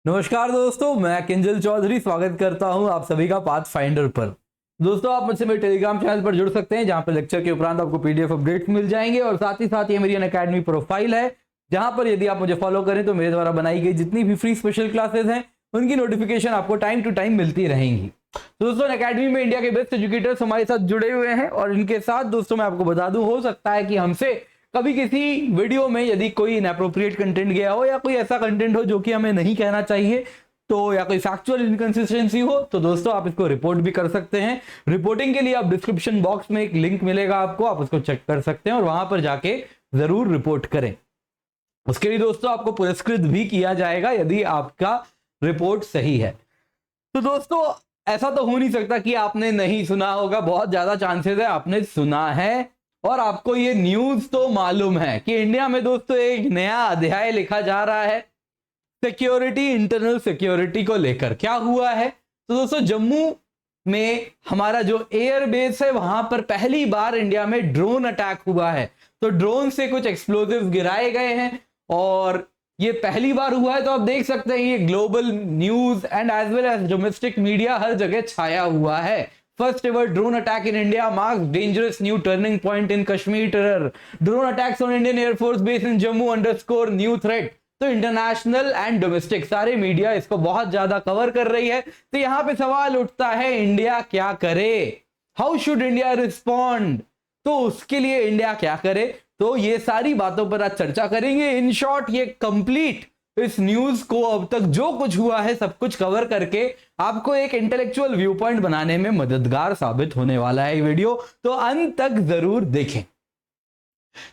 नमस्कार दोस्तों, मैं किंजल चौधरी स्वागत करता हूं आप सभी का पाथ फाइंडर पर। दोस्तों, आप मुझसे मेरे टेलीग्राम चैनल पर जुड़ सकते हैं, जहां पर लेक्चर के उपरांत आपको पीडीएफ अपडेट्स मिल जाएंगे और साथ ही साथ ये मेरी अनअकैडमी प्रोफाइल है, जहां पर यदि आप मुझे फॉलो करें तो मेरे द्वारा बनाई गई जितनी भी फ्री स्पेशल क्लासेस हैं उनकी नोटिफिकेशन आपको टाइम टू टाइम मिलती रहेंगी। तो दोस्तों, अनअकैडमी में इंडिया के बेस्ट एजुकेटर्स हमारे साथ जुड़े हुए हैं और इनके साथ दोस्तों मैं आपको बता दूं, हो सकता है कि हमसे कभी किसी वीडियो में यदि कोई इनएप्रोप्रिएट कंटेंट गया हो या कोई ऐसा कंटेंट हो जो कि हमें नहीं कहना चाहिए, तो या कोई फैक्चुअल इनकंसिस्टेंसी हो, तो दोस्तों आप इसको रिपोर्ट भी कर सकते हैं। रिपोर्टिंग के लिए आप डिस्क्रिप्शन बॉक्स में एक लिंक मिलेगा आपको, आप उसको चेक कर सकते हैं और वहां पर जाके जरूर रिपोर्ट करें। उसके लिए दोस्तों आपको पुरस्कृत भी किया जाएगा यदि आपका रिपोर्ट सही है। तो दोस्तों, ऐसा तो हो नहीं सकता कि आपने नहीं सुना होगा, बहुत ज्यादा चांसेस है आपने सुना है और आपको ये न्यूज तो मालूम है कि इंडिया में दोस्तों एक नया अध्याय लिखा जा रहा है सिक्योरिटी, इंटरनल सिक्योरिटी को लेकर। क्या हुआ है? तो दोस्तों, जम्मू में हमारा जो एयर बेस है वहां पर पहली बार इंडिया में ड्रोन अटैक हुआ है। तो ड्रोन से कुछ एक्सप्लोजिव गिराए गए हैं और ये पहली बार हुआ है। तो आप देख सकते हैं ये global news and as well as domestic media हर जगह छाया हुआ है। First ever drone attack in India marks dangerous new turning point in Kashmir terror. Drone attacks on Indian air force base in Jammu underscore new threat. तो international and domestic सारे media इसको बहुत ज्यादा कवर कर रही है। तो यहां पे सवाल उठता है, इंडिया क्या करे? How should India respond? तो उसके लिए इंडिया क्या करे, तो ये सारी बातों पर आज चर्चा करेंगे। इन शॉर्ट, ये कंप्लीट इस न्यूज को अब तक जो कुछ हुआ है सब कुछ कवर करके आपको एक इंटेलेक्चुअल व्यू पॉइंट बनाने में मददगार साबित होने वाला है ये वीडियो, तो अंत तक जरूर देखें।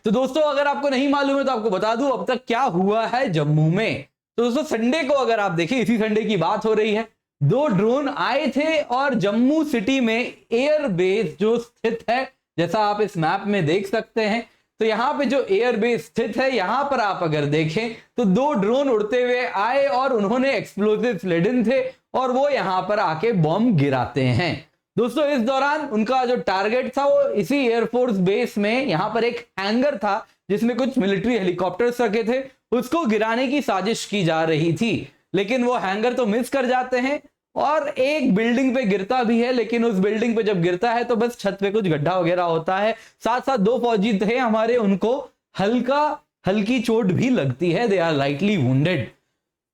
तो दोस्तों, अगर आपको नहीं मालूम है तो आपको बता दूं अब तक क्या हुआ है जम्मू में। तो दोस्तों, संडे को अगर आप देखें, इसी संडे की बात हो रही है, 2 ड्रोन आए थे और जम्मू सिटी में एयर बेस जो स्थित है, जैसा आप इस मैप में देख सकते हैं, तो यहां पे जो एयर बेस स्थित है यहां पर आप अगर देखें तो 2 ड्रोन उड़ते हुए आए और उन्होंने एक्सप्लोजिव लेडन थे और वो यहां पर आके बॉम्ब गिराते हैं। दोस्तों, इस दौरान उनका जो टारगेट था वो इसी एयरफोर्स बेस में यहां पर एक हैंगर था जिसमें कुछ मिलिट्री हेलीकॉप्टर्स रखे थे, उसको गिराने की साजिश की जा रही थी। लेकिन वो हैंगर तो मिस कर जाते हैं और एक बिल्डिंग पे गिरता भी है, लेकिन उस बिल्डिंग पे जब गिरता है तो बस छत पे कुछ गड्ढा वगैरह होता है। साथ साथ 2 फौजी थे हमारे, उनको हल्की चोट भी लगती है, दे आर लाइटली वुंडेड।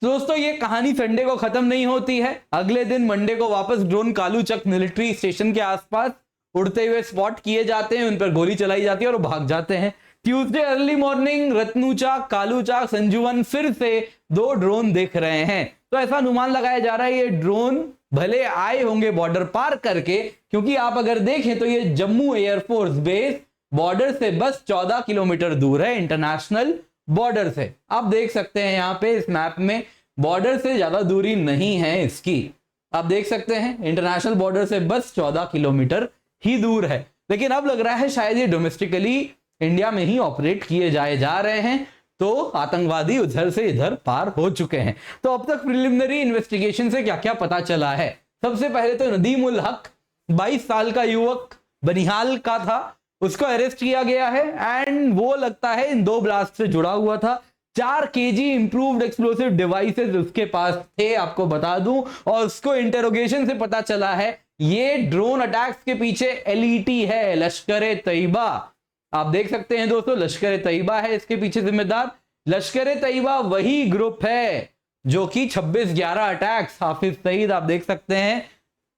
दोस्तों, ये कहानी संडे को खत्म नहीं होती है। अगले दिन मंडे को वापस ड्रोन कालूचक मिलिट्री स्टेशन के आसपास उड़ते हुए स्पॉट किए जाते हैं, उन पर गोली चलाई जाती है और भाग जाते हैं। ट्यूसडे अर्ली मॉर्निंग रत्नूचाक, कालूचाक, संजुवन फिर से 2 ड्रोन देख रहे हैं। तो ऐसा अनुमान लगाया जा रहा है ये ड्रोन भले आए होंगे बॉर्डर पार करके, क्योंकि आप अगर देखें तो ये जम्मू एयरफोर्स बेस बॉर्डर से बस 14 किलोमीटर दूर है, इंटरनेशनल बॉर्डर से। आप देख सकते हैं यहां पे इस मैप में बॉर्डर से ज्यादा दूरी नहीं है इसकी, आप देख सकते हैं इंटरनेशनल बॉर्डर से बस 14 किलोमीटर ही दूर है। लेकिन अब लग रहा है शायद ये डोमेस्टिकली इंडिया में ही ऑपरेट किए जा रहे हैं, तो आतंकवादी उधर से इधर पार हो चुके हैं। तो अब तक प्रिलिमिनरी इन्वेस्टिगेशन से क्या क्या पता चला है? सबसे पहले तो नदीम उल हक 22 साल का युवक बनिहाल का था, उसको अरेस्ट किया गया है एंड वो लगता है इन 2 ब्लास्ट से जुड़ा हुआ था। 4 kg इंप्रूव्ड एक्सप्लोसिव डिवाइसेस उसके पास थे, आपको बता दूं, और उसको इंटेरोगेशन से पता चला है ये ड्रोन अटैक्स के पीछे एलईटी है, लश्कर तैयबा। आप देख सकते हैं दोस्तों, लश्कर तैयबा है इसके पीछे जिम्मेदार। लश्कर तैयबा वही ग्रुप है जो कि 26/11 अटैक्स, हाफिज सईद आप देख सकते हैं,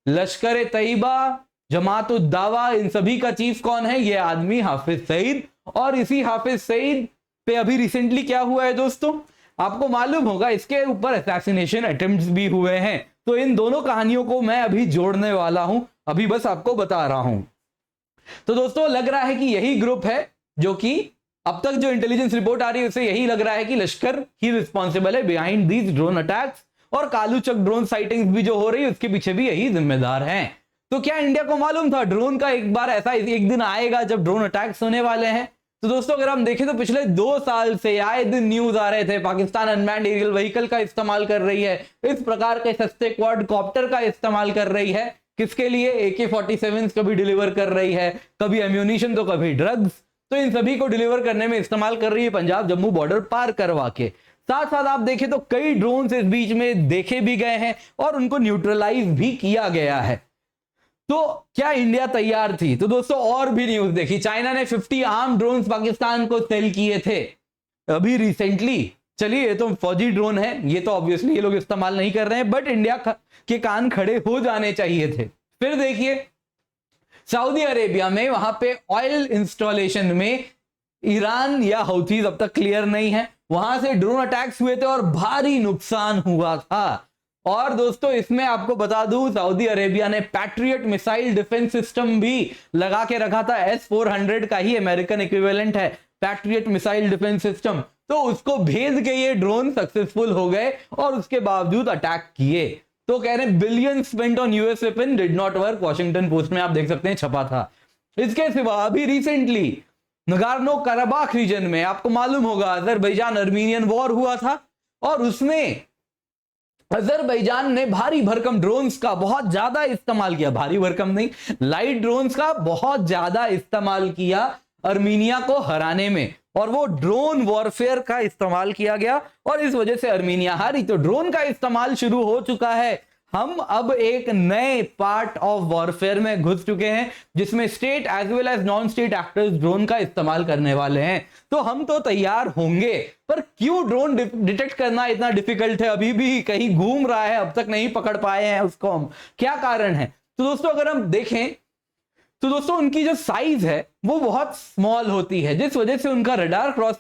लश्कर तैयबा, जमात उद दावा, इन सभी का चीफ कौन है? ये आदमी हाफिज सईद। और इसी हाफिज सईद पे अभी रिसेंटली क्या हुआ है दोस्तों, आपको मालूम होगा, इसके ऊपर असैसिनेशन अटेम्प्ट्स भी हुए हैं। तो इन दोनों कहानियों को मैं अभी जोड़ने वाला हूं, अभी बस आपको बता रहा हूं। तो दोस्तों, लग रहा है कि यही ग्रुप है जो कि अब तक जो इंटेलिजेंस रिपोर्ट आ रही है उससे यही लग रहा है कि लश्कर ही रिस्पॉन्सिबल है बिहाइंड दीज ड्रोन अटैक्स, और कालूचक ड्रोन साइटिंग्स भी जो हो रही है उसके पीछे भी यही जिम्मेदार हैं। तो क्या इंडिया को मालूम था ड्रोन का एक बार ऐसा एक दिन आएगा जब ड्रोन अटैक्स होने वाले हैं? तो दोस्तों, अगर हम देखें तो पिछले 2 साल से आए दिन न्यूज आ रहे थे, पाकिस्तान अनमैन्ड एरियल व्हीकल का इस्तेमाल कर रही है, इस प्रकार के सस्ते क्वाड कॉप्टर का इस्तेमाल कर रही है। किसके लिए? AK-47 कभी डिलीवर कर रही है, कभी एम्यूनिशन तो कभी ड्रग्स। तो इन सभी को डिलीवर करने में इस्तेमाल कर रही है पंजाब जम्मू बॉर्डर पार करवा के। साथ साथ आप देखें तो कई ड्रोन्स इस बीच में देखे भी गए हैं और उनको न्यूट्रलाइज भी किया गया है। तो क्या इंडिया तैयार थी? तो दोस्तों और भी न्यूज देखी, चाइना ने 50 आर्म ड्रोन्स पाकिस्तान को सेल किए थे अभी रिसेंटली। चलिए ये तो फौजी ड्रोन है, ये तो ऑब्वियसली ये लोग इस्तेमाल नहीं कर रहे हैं, बट इंडिया के कान खड़े हो जाने चाहिए थे। फिर देखिए सऊदी अरेबिया में वहां पे ऑयल इंस्टॉलेशन में ईरान या हौथीज, अब तक क्लियर नहीं है, वहां से ड्रोन अटैक्स हुए थे और भारी नुकसान हुआ था। और दोस्तों इसमें आपको बता दूं सऊदी अरेबिया ने पैट्रियट मिसाइल डिफेंस सिस्टम भी लगा के रखा था, S-400 का ही अमेरिकन इक्विवेलेंट है पैट्रियट मिसाइल डिफेंस सिस्टम। तो उसको भेज के ये ड्रोन सक्सेसफुल हो गए और उसके बावजूद अटैक किए। तो कह रहे billion spent on US weapon did not work, Washington post में आप देख सकते हैं छपा था। इसके सिवा अभी रिसेंटली नगार्नो कराबाख रीजन में आपको मालूम होगा अजरबैजान अर्मीनियन वॉर हुआ था और उसमें अजरबैजान ने भारी भरकम ड्रोन्स का बहुत ज्यादा इस्तेमाल किया, भारी भरकम नहीं, लाइट ड्रोन्स का बहुत ज्यादा इस्तेमाल किया अर्मीनिया को हराने में, और वो ड्रोन वॉरफेयर का इस्तेमाल किया गया और इस वजह से अर्मीनिया हारी। तो ड्रोन का इस्तेमाल शुरू हो चुका है। हम अब एक नए पार्ट ऑफ वॉरफेयर में घुस चुके हैं जिसमें state as well as non state actors drone का इस्तेमाल करने वाले हैं। तो हम तो तैयार होंगे, पर क्यों ड्रोन डिटेक्ट करना इतना डिफिकल्ट है? अभी भी कहीं घूम रहा है, अब तक नहीं पकड़ पाए हैं उसको हम, क्या कारण है? तो दोस्तों अगर हम देखें तो दोस्तों उनकी जो साइज है वो बहुत स्मॉल होती है, जिस वजह से उनका रडार क्रॉस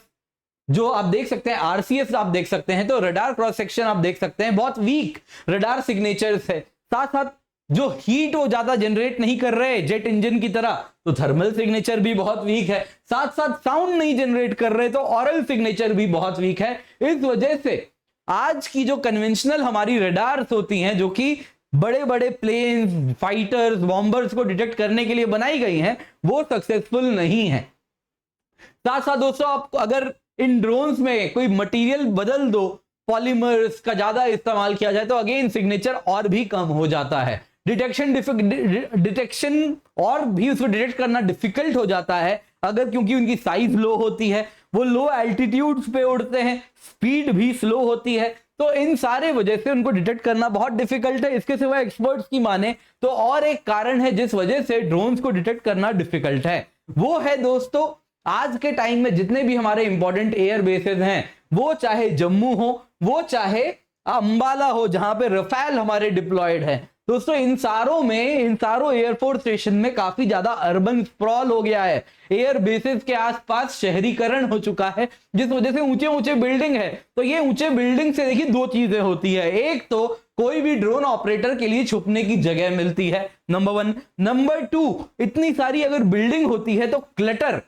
जो आप देख सकते हैं, आरसीएस आप देख सकते हैं, तो रडार क्रॉस सेक्शन आप देख सकते हैं बहुत वीक रडार सिग्नेचर्स है। साथ साथ जो हीट वो ज्यादा जनरेट नहीं कर रहे जेट इंजन की तरह, तो थर्मल सिग्नेचर भी बहुत वीक है। साथ साथ साउंड नहीं जनरेट कर रहे तो ऑरल सिग्नेचर भी बहुत वीक है। इस वजह से आज की जो कन्वेंशनल हमारी रडार्स होती हैं जो कि बड़े बड़े प्लेन्स, फाइटर्स, बॉम्बर्स को डिटेक्ट करने के लिए बनाई गई हैं, वो सक्सेसफुल नहीं है। साथ साथ दोस्तों आप अगर इन ड्रोन्स में कोई मटेरियल बदल दो, पॉलीमर्स का ज्यादा इस्तेमाल किया जाए तो अगेन सिग्नेचर और भी कम हो जाता है, डिटेक्शन और भी उसको डिटेक्ट करना डिफिकल्ट हो जाता है अगर, क्योंकि उनकी साइज लो होती है, वो लो एल्टीट्यूड्स पे उड़ते हैं, स्पीड भी स्लो होती है, तो इन सारे वजह से उनको डिटेक्ट करना बहुत डिफिकल्ट है। इसके सिवा एक्सपर्ट्स की माने तो और एक कारण है जिस वजह से ड्रोन्स को डिटेक्ट करना डिफिकल्ट है, वो है दोस्तों आज के टाइम में जितने भी हमारे इंपॉर्टेंट एयर बेसेस हैं, वो चाहे जम्मू हो, वो चाहे अंबाला हो जहां पे रफेल हमारे डिप्लॉयड है, दोस्तों इन सारों एयरफोर्स स्टेशन में काफी ज्यादा अर्बन स्प्रॉल हो गया है, एयर बेसिस के आसपास शहरीकरण हो चुका है, जिस वजह से ऊंचे ऊंचे बिल्डिंग है। तो ये ऊंचे बिल्डिंग से देखिए दो चीजें होती है, एक तो कोई भी ड्रोन ऑपरेटर के लिए छुपने की जगह मिलती है, नंबर 1। नंबर 2, इतनी सारी अगर बिल्डिंग होती है तो क्लटर,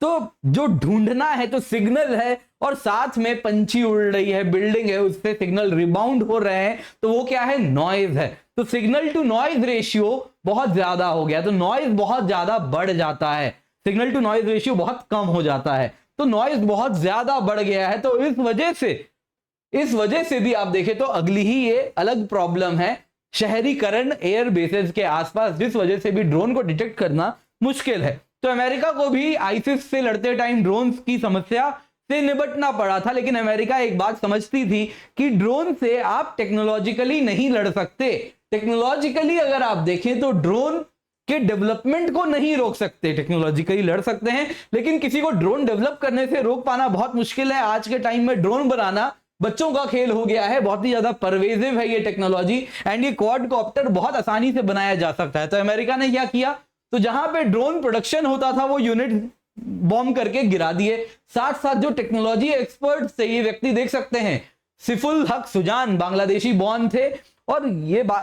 तो जो ढूंढना है तो सिग्नल है और साथ में पंछी उड़ रही है, बिल्डिंग है, उससे सिग्नल रिबाउंड हो रहे हैं, तो वो क्या है, नॉइज है। तो सिग्नल टू नॉइज रेशियो बहुत ज्यादा हो गया, तो नॉइज बहुत ज्यादा बढ़ जाता है, सिग्नल टू नॉइज रेशियो बहुत कम हो जाता है, तो नॉइज बहुत ज्यादा बढ़ गया है। तो इस वजह से भी आप देखें तो अगली ही ये अलग प्रॉब्लम है, शहरीकरण एयर बेसेस के आसपास, जिस वजह से भी ड्रोन को डिटेक्ट करना मुश्किल है। तो अमेरिका को भी आईसिस से लड़ते टाइम ड्रोन्स की समस्या से निपटना पड़ा था, लेकिन अमेरिका एक बात समझती थी कि ड्रोन से आप टेक्नोलॉजिकली नहीं लड़ सकते। टेक्नोलॉजिकली अगर आप देखें तो ड्रोन के डेवलपमेंट को नहीं रोक सकते, टेक्नोलॉजिकली लड़ सकते हैं, लेकिन किसी को ड्रोन डेवलप करने से रोक पाना बहुत मुश्किल है। आज के टाइम में ड्रोन बनाना बच्चों का खेल हो गया है, बहुत ही ज्यादा परवेजिव है ये टेक्नोलॉजी, एंड ये क्वाडकॉप्टर बहुत आसानी से बनाया जा सकता है। तो अमेरिका ने क्या किया, तो जहां पे ड्रोन प्रोडक्शन होता था वो यूनिट बॉम्ब करके गिरा दिए। साथ साथ जो टेक्नोलॉजी एक्सपर्ट थे, ये व्यक्ति देख सकते हैं, सिफुल हक सुजान बांग्लादेशी बॉर्न थे, और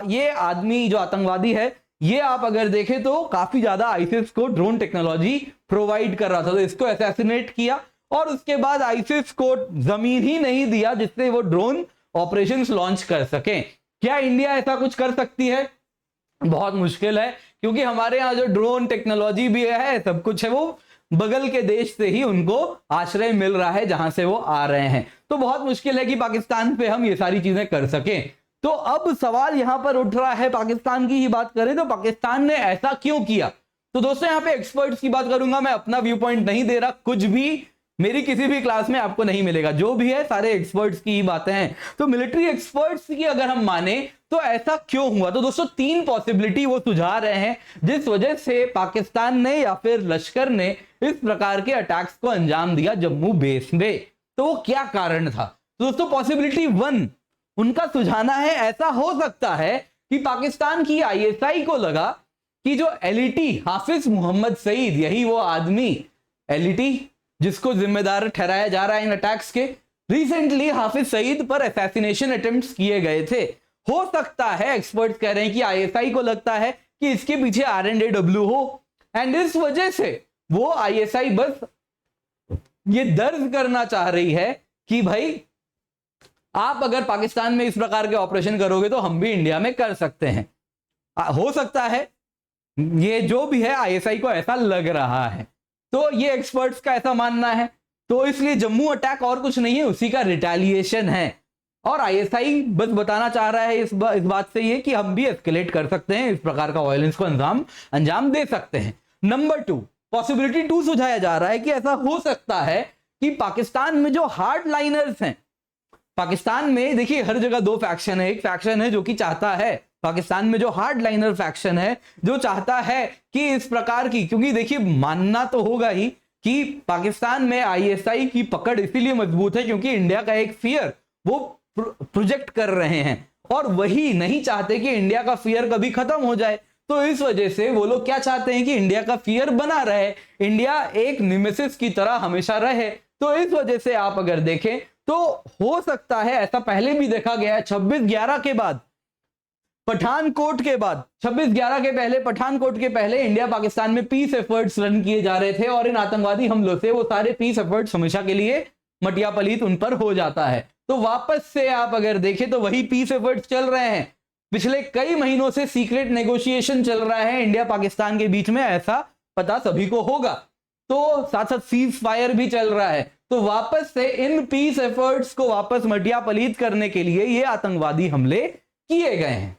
ये आदमी जो आतंकवादी है, ये आप अगर देखें तो काफी ज्यादा आईसिस को ड्रोन टेक्नोलॉजी प्रोवाइड कर रहा था, तो इसको असैसिनेट किया और उसके बाद आईसिस को जमीन ही नहीं दिया जिससे वो ड्रोन ऑपरेशंस लॉन्च कर सके। क्या इंडिया ऐसा कुछ कर सकती है? बहुत मुश्किल है, क्योंकि हमारे यहाँ जो ड्रोन टेक्नोलॉजी भी है, सब कुछ है, वो बगल के देश से ही उनको आश्रय मिल रहा है जहां से वो आ रहे हैं। तो बहुत मुश्किल है कि पाकिस्तान पे हम ये सारी चीजें कर सकें। तो अब सवाल यहां पर उठ रहा है, पाकिस्तान की ही बात करें तो पाकिस्तान ने ऐसा क्यों किया? तो दोस्तों यहाँ पे एक्सपर्ट्स की बात करूंगा मैं, अपना व्यू पॉइंट नहीं दे रहा, कुछ भी मेरी किसी भी क्लास में आपको नहीं मिलेगा। जो भी है सारे एक्सपर्ट्स की ही बातें हैं। तो मिलिट्री एक्सपर्ट्स की अगर हम माने तो ऐसा क्यों हुआ, तो दोस्तों 3 पॉसिबिलिटी वो सुझा रहे हैं जिस वजह से पाकिस्तान ने या फिर लश्कर ने इस प्रकार के अटैक्स को अंजाम दिया जम्मू बेस में। तो वो क्या कारण था? तो दोस्तों पॉसिबिलिटी 1 उनका सुझाना है, ऐसा हो सकता है कि पाकिस्तान की आईएसआई को लगा कि जो एलईटी हाफिज मोहम्मद सईद, यही वो आदमी एलईटी जिसको जिम्मेदार ठहराया जा रहा है इन अटैक्स के, रिसेंटली हाफिज सईद पर असैसिनेशन अटेम्प्ट्स किए गए थे। हो सकता है, एक्सपर्ट्स कह रहे हैं कि आईएसआई को लगता है कि इसके पीछे R&AW हो, एंड इस वजह से वो आईएसआई बस ये दर्ज करना चाह रही है कि भाई आप अगर पाकिस्तान में इस प्रकार के ऑपरेशन करोगे तो हम भी इंडिया में कर सकते हैं। हो सकता है, ये जो भी है आईएसआई को ऐसा लग रहा है। तो ये एक्सपर्ट्स का ऐसा मानना है। तो इसलिए जम्मू अटैक और कुछ नहीं है, उसी का रिटेलिएशन है। और आईएसआई बस बताना चाह रहा है इस बात से ये कि हम भी एस्केलेट कर सकते हैं, इस प्रकार का वायलेंस को अंजाम दे सकते हैं। नंबर 2, पॉसिबिलिटी 2 सुझाया जा रहा है कि ऐसा हो सकता है कि पाकिस्तान में जो हार्ड लाइनर्स हैं, पाकिस्तान में देखिए हर जगह 2 फैक्शन है। एक फैक्शन है जो कि चाहता है, पाकिस्तान में जो हार्ड लाइनर फैक्शन है जो चाहता है कि इस प्रकार की, क्योंकि देखिए मानना तो होगा ही कि पाकिस्तान में आईएसआई की पकड़ इसीलिए मजबूत है क्योंकि इंडिया का एक फियर वो प्रोजेक्ट कर रहे हैं और वही नहीं चाहते कि इंडिया का फियर कभी खत्म हो जाए। तो इस वजह से वो लोग क्या चाहते हैं कि इंडिया का फियर बना रहे, इंडिया एक निमेसिस की तरह हमेशा रहे। तो इस वजह से आप अगर देखें तो हो सकता है, ऐसा पहले भी देखा गया है 26/11 के बाद, पठानकोट के बाद, 26/11 के पहले, पठानकोट के पहले इंडिया पाकिस्तान में पीस एफर्ट्स रन किए जा रहे थे और इन आतंकवादी हमलों से वो सारे पीस एफर्ट्स हमेशा के लिए मटिया पलीत उन पर हो जाता है। तो वापस से आप अगर देखें तो वही पीस एफर्ट्स चल रहे हैं। पिछले कई महीनों से सीक्रेट नेगोशिएशन चल रहा है इंडिया पाकिस्तान के बीच में, ऐसा पता सभी को होगा। तो साथ साथ सीज फायर भी चल रहा है। तो वापस से इन पीस एफर्ट्स को वापस मटिया पलीत करने के लिए ये आतंकवादी हमले किए गए हैं।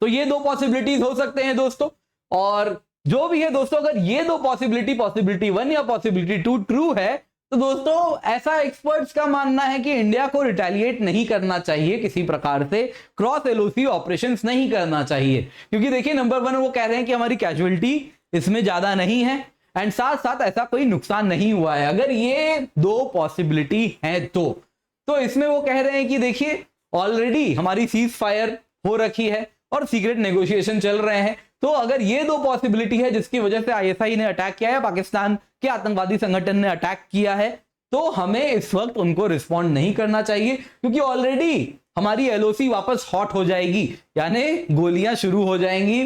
तो ये 2 पॉसिबिलिटीज हो सकते हैं दोस्तों। और जो भी है दोस्तों, अगर ये 2 पॉसिबिलिटी 1 या पॉसिबिलिटी 2 ट्रू है तो दोस्तों ऐसा एक्सपर्ट्स का मानना है कि इंडिया को रिटेलिएट नहीं करना चाहिए, किसी प्रकार से क्रॉस एलओसी ऑपरेशंस नहीं करना चाहिए। क्योंकि देखिए नंबर 1 वो कह रहे हैं कि हमारी कैजुअलिटी इसमें ज्यादा नहीं है एंड साथ साथ ऐसा कोई नुकसान नहीं हुआ है। अगर ये 2 पॉसिबिलिटी है तो इसमें वो कह रहे हैं कि देखिए ऑलरेडी हमारी सीज फायर हो रखी है और सीक्रेट नेगोशिएशन चल रहे हैं। तो अगर ये 2 पॉसिबिलिटी है जिसकी वजह से आईएसआई ने अटैक किया है, पाकिस्तान के आतंकवादी संगठन ने अटैक किया है, तो हमें इस वक्त उनको रिस्पॉन्ड नहीं करना चाहिए क्योंकि ऑलरेडी हमारी एलओसी वापस हॉट हो जाएगी, यानी गोलियां शुरू हो जाएंगी,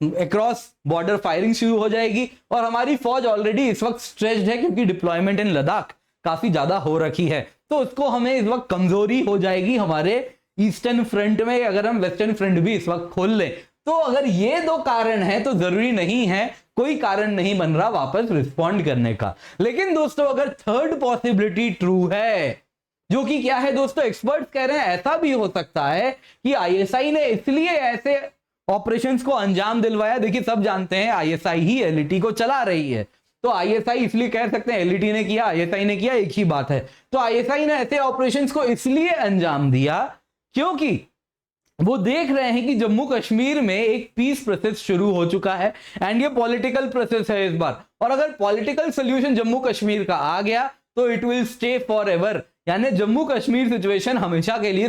अक्रॉस बॉर्डर फायरिंग शुरू हो जाएगी और हमारी फौज ऑलरेडी इस वक्त स्ट्रेच्ड है क्योंकि डिप्लॉयमेंट इन लद्दाख काफी ज्यादा हो रखी है। तो उसको हमें इस वक्त कमजोरी हो जाएगी हमारे ईस्टर्न फ्रंट में, अगर हम वेस्टर्न फ्रंट भी इस वक्त खोल लें। तो अगर ये 2 कारण हैं तो जरूरी नहीं है, कोई कारण नहीं बन रहा वापस रिस्पॉन्ड करने का। लेकिन दोस्तों अगर 3rd पॉसिबिलिटी ट्रू है, जो कि क्या है दोस्तों, एक्सपर्ट्स कह रहे हैं ऐसा भी हो सकता है कि आईएसआई ने इसलिए ऐसे ऑपरेशंस को अंजाम दिलवाया। देखिए सब जानते हैं आईएसआई ही एलईटी को चला रही है, तो आईएसआई इसलिए कह सकते हैं एलईटी ने किया, आईएसआई ने किया, एक ही बात है। तो आईएसआई ने ऐसे ऑपरेशंस को इसलिए अंजाम दिया क्योंकि वो देख रहे हैं कि जम्मू कश्मीर में एक पीस प्रोसेस शुरू हो चुका है एंड ये पॉलिटिकल प्रोसेस है इस बार। और अगर पॉलिटिकल सोल्यूशन जम्मू कश्मीर का आ गया तो it will stay for ever, यानी जम्मू कश्मीर सिचुएशन हमेशा के लिए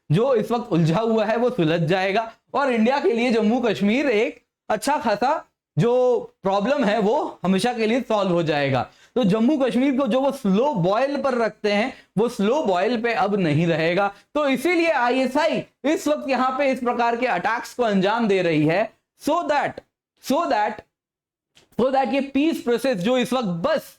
जो इस वक्त उलझा हुआ है वो सुलझ जाएगा और इंडिया के लिए जम्मू कश्मीर एक अच्छा खासा जो प्रॉब्लम है वो हमेशा के लिए सॉल्व हो जाएगा। तो जम्मू कश्मीर को जो वो स्लो बॉयल पर रखते हैं वो स्लो बॉयल पे अब नहीं रहेगा। तो इसीलिए आईएसआई इस वक्त यहां पे इस प्रकार के अटैक्स को अंजाम दे रही है सो दैट ये पीस प्रोसेस जो इस वक्त बस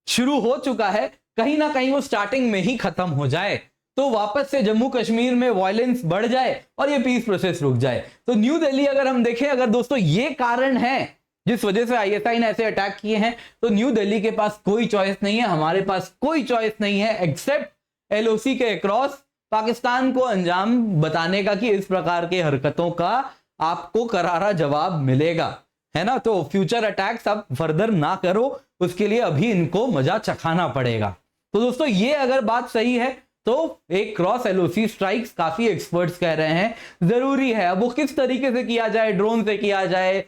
शुरू हो चुका है कहीं ना कहीं वो स्टार्टिंग में ही खत्म हो जाए, तो वापस से जम्मू कश्मीर में वायलेंस बढ़ जाए और ये पीस प्रोसेस रुक जाए। तो न्यू दिल्ली अगर हम देखें, अगर दोस्तों ये कारण है जिस वजह से आईएसआई ने ऐसे अटैक किए हैं, तो न्यू दिल्ली के पास कोई चॉइस नहीं है, हमारे पास कोई चॉइस नहीं है एक्सेप्ट एलओसी के अक्रॉस पाकिस्तान को अंजाम बताने का कि इस प्रकार के हरकतों का आपको करारा जवाब मिलेगा। है ना। तो फ्यूचर अटैक्स अब फर्दर ना करो, उसके लिए अभी इनको मजा चखाना पड़ेगा। तो दोस्तों ये अगर बात सही है तो एक क्रॉस एलओसी स्ट्राइक्स काफी एक्सपर्ट्स कह रहे हैं जरूरी है। अब वो किस तरीके से किया जाए, ड्रोन से किया जाए,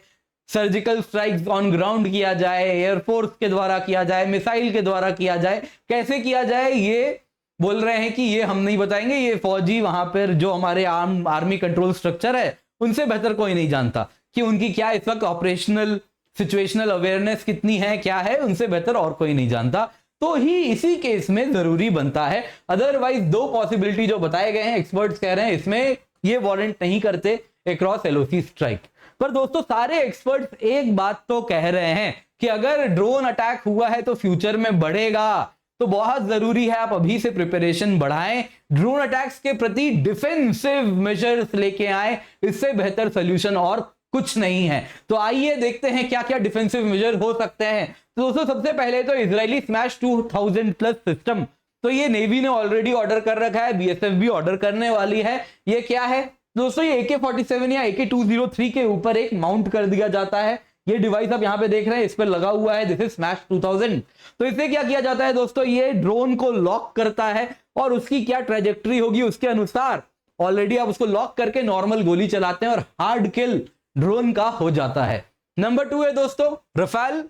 सर्जिकल स्ट्राइक्स ऑन ग्राउंड किया जाए, एयरफोर्स के द्वारा किया जाए, मिसाइल के द्वारा किया जाए, कैसे किया जाए, ये बोल रहे हैं कि ये हम नहीं बताएंगे, ये फौजी वहां पर जो हमारे आर्मी कंट्रोल स्ट्रक्चर है उनसे बेहतर कोई नहीं जानता कि उनकी क्या इस वक्त ऑपरेशनल सिचुएशनल अवेयरनेस कितनी है, क्या है, उनसे बेहतर और कोई नहीं जानता। तो ही इसी केस में जरूरी बनता है। अदरवाइज दो पॉसिबिलिटी जो बताए गए हैं एक्सपर्ट्स कह रहे हैं इसमें ये वारंट नहीं करते अक्रॉस एलओसी स्ट्राइक। पर दोस्तों सारे एक्सपर्ट्स एक बात तो कह रहे हैं कि अगर ड्रोन अटैक हुआ है तो फ्यूचर में बढ़ेगा, तो बहुत जरूरी है आप अभी से प्रिपरेशन बढ़ाएं, ड्रोन अटैक्स के प्रति डिफेंसिव मेजर्स लेके आए, इससे बेहतर सोल्यूशन और कुछ नहीं है। तो आइए देखते हैं क्या क्या डिफेंसिव मेजर हो सकते हैं। तो दोस्तों सबसे पहले तो इजरायली स्मैश 2000 प्लस सिस्टम, तो ये नेवी ने ऑलरेडी ऑर्डर कर रखा है, बीएसएफ भी ऑर्डर करने वाली है। ये क्या है दोस्तों, ये AK-47 या AK-203 के ऊपर एक माउंट कर दिया जाता है। ये डिवाइस आप यहां पे देख रहे हैं, इस पर लगा हुआ है, दिस इज स्मैश 2000। तो इससे क्या किया जाता है दोस्तों, ये ड्रोन को लॉक करता है और उसकी क्या ट्रेजेक्टरी होगी उसके अनुसार ऑलरेडी आप उसको लॉक करके नॉर्मल गोली चलाते हैं और हार्ड किल ड्रोन का हो जाता है। नंबर 2 है दोस्तों रफेल।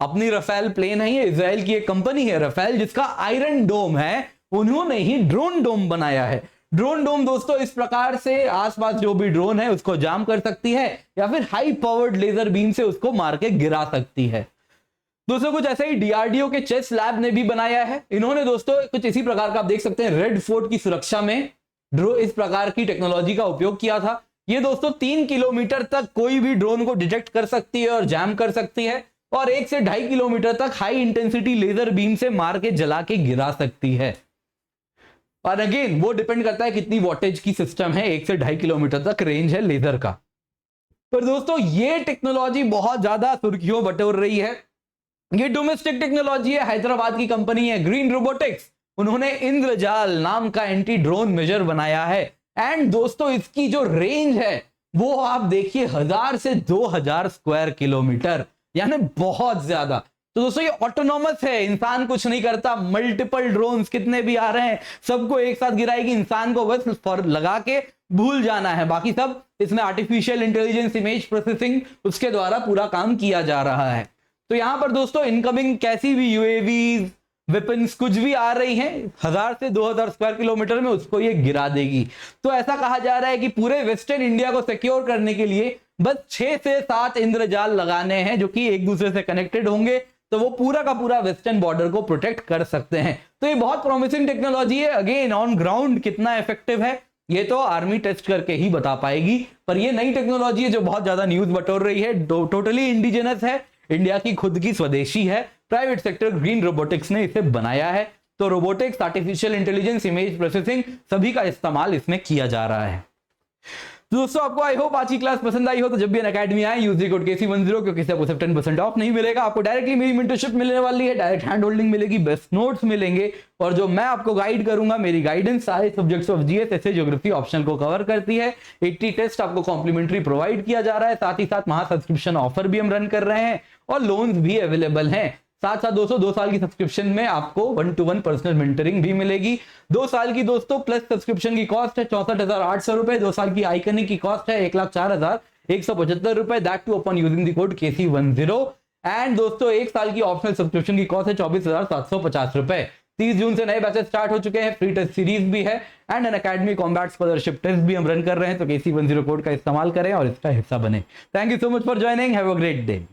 अपनी रफेल प्लेन है, ये इजराइल की एक कंपनी है रफेल, जिसका आयरन डोम है, उन्होंने ही ड्रोन डोम बनाया है। ड्रोन डोम दोस्तों इस प्रकार से आसपास जो भी ड्रोन है उसको जाम कर सकती है या फिर हाई पावर्ड लेजर बीम से उसको मार के गिरा सकती है। दोस्तों कुछ ऐसा ही डीआरडीओ के चेस लैब ने भी बनाया है। इन्होंने दोस्तों कुछ इसी प्रकार का आप देख सकते हैं, रेड फोर्ट की सुरक्षा में इस प्रकार की टेक्नोलॉजी का उपयोग किया था। ये दोस्तों 3 किलोमीटर तक कोई भी ड्रोन को डिटेक्ट कर सकती है और जैम कर सकती है, और 1 से 2.5 किलोमीटर तक हाई इंटेंसिटी लेजर बीम से मार के जला के गिरा सकती है। और अगेन वो डिपेंड करता है कितनी वॉटेज की सिस्टम है, 1 से 2.5 किलोमीटर तक रेंज है लेजर का। पर दोस्तों ये टेक्नोलॉजी बहुत ज्यादा सुर्खियों बटोर रही है। ये डोमेस्टिक टेक्नोलॉजी है, हैदराबाद की कंपनी है ग्रीन रोबोटिक्स, उन्होंने इंद्रजाल नाम का एंटी ड्रोन मेजर बनाया है। एंड दोस्तों इसकी जो रेंज है वो आप देखिए 1000 से 2000 स्क्वायर किलोमीटर, यानी बहुत ज्यादा। तो दोस्तों ये ऑटोनॉमस है, इंसान कुछ नहीं करता, मल्टीपल ड्रोन्स कितने भी आ रहे हैं सबको एक साथ गिराएगी, इंसान को बस लगा के भूल जाना है, बाकी सब इसमें आर्टिफिशियल इंटेलिजेंस इमेज प्रोसेसिंग उसके द्वारा पूरा काम किया जा रहा है। तो यहां पर दोस्तों इनकमिंग कैसी भी यूएवीज वेपन्स कुछ भी आ रही हैं 1000 से 2000 स्क्वायर किलोमीटर में उसको ये गिरा देगी। तो ऐसा कहा जा रहा है कि पूरे वेस्टर्न इंडिया को सिक्योर करने के लिए बस 6 से 7 इंद्रजाल लगाने हैं जो कि एक दूसरे से कनेक्टेड होंगे, तो वो पूरा का पूरा वेस्टर्न बॉर्डर को प्रोटेक्ट कर सकते हैं। तो ये बहुत प्रॉमिसिंग टेक्नोलॉजी है। अगेन ऑन ग्राउंड कितना इफेक्टिव है ये तो आर्मी टेस्ट करके ही बता पाएगी, पर ये नई टेक्नोलॉजी है जो बहुत ज्यादा न्यूज बटोर रही है, टोटली इंडिजिनस है, इंडिया की खुद की स्वदेशी है, प्राइवेट सेक्टर ग्रीन रोबोटिक्स ने इसे बनाया है। तो robotics, artificial intelligence, image processing सभी का इस्तेमाल इसमें किया जा रहा है। तो दोस्तों आपको आई होप आज की क्लास पसंद आई हो, तो जब भी अकेडमी आए यूज कोड KC10 क्योंकि इससे आपको 10% ऑफ नहीं मिलेगा, आपको डायरेक्टली मेरी मेंटरशिप मिलने वाली है, डायरेक्ट हैंड होल्डिंग मिलेगी, बेस्ट नोट्स मिलेंगे, और जो मैं आपको गाइड करूंगा मेरी गाइडेंस सारे सब्जेक्ट्स ऑफ जीएस ऐसे ज्योग्राफी ऑप्शनल को कवर करती है। 80 टेस्ट आपको कॉम्प्लीमेंट्री प्रोवाइड किया जा रहा है, साथ ही साथ महा सब्सक्रिप्शन ऑफर भी हम रन कर रहे हैं और लोन्स भी अवेलेबल हैं। साथ साथ दोस्तों 2 साल की सब्सक्रिप्शन में आपको 1-to-1 पर्सनल मेंटरिंग भी मिलेगी। 2 साल की दोस्तों प्लस सब्सक्रिप्शन की कॉस्ट है 64,800 रुपए, 2 साल की आइकनिक की कॉस्ट है 1,04,175 रुपए, that two upon using the code KC10। And दोस्तों 1 साल की ऑप्शनल सब्सक्रिप्शन की कॉस्ट है 24,750 रुपए। 30 जून से नए बैचेस स्टार्ट हो चुके हैं, फ्री टेस्ट सीरीज भी है and an academy combat scholarship test भी हम रन कर रहे हैं, तो KC10 कोड का इस्तेमाल करें और इसका हिस्सा बने। Thank you so much for joining, have a great day.